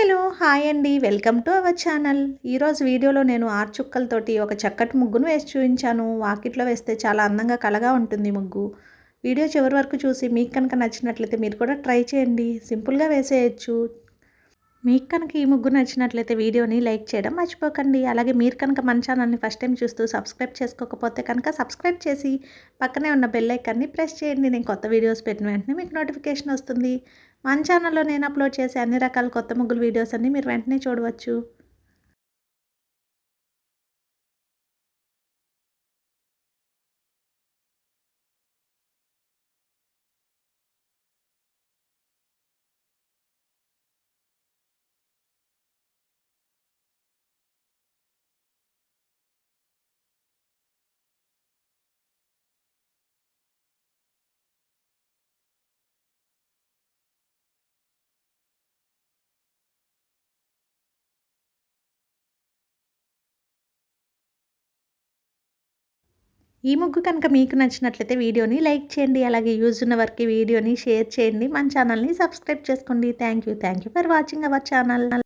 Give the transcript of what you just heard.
Hello! Hi అండి. Welcome to our channel. ఈరోజు వీడియోలో నేను చుక్కలతోటి ఒక చక్కటి ముగ్గును వేసి చూయించాను. వాకిట్లో వేస్తే చాలా అందంగా కళగా ఉంటుంది ముగ్గు. వీడియో చివరి వరకు చూసి మీకు కనుక నచ్చినట్లయితే మీరు కూడా ట్రై చేయండి. సింపుల్‌గా వేసేయొచ్చు. మీకు కనుక ఈ ముగ్గు నచ్చినట్లయితే వీడియోని లైక్ చేయడం మర్చిపోకండి. అలాగే మీరు కనుక మన ఛానల్‌ని ఫస్ట్ టైం చూస్తూ సబ్స్క్రైబ్ చేసుకోకపోతే కనుక సబ్స్క్రైబ్ చేసి పక్కనే ఉన్న బెల్ ఐకాన్‌ని ప్రెస్ చేయండి. నేను కొత్త వీడియోస్ పెట్టిన వెంటనే మీకు నోటిఫికేషన్ వస్తుంది. మన ఛానల్‌లో నేను అప్లోడ్ చేసే అన్ని రకాల కొత్త ముగ్గులు వీడియోస్ అన్నీ మీరు వెంటనే చూడవచ్చు. ఈ ముగ్గు కనుక మీకు నచ్చినట్లయితే వీడియోని లైక్ చేయండి. అలాగే యూజ్ ఉన్న వారికి వీడియోని షేర్ చేయండి. మన ఛానల్‌ని సబ్స్క్రైబ్ చేసుకోండి. Thank you for watching our channel.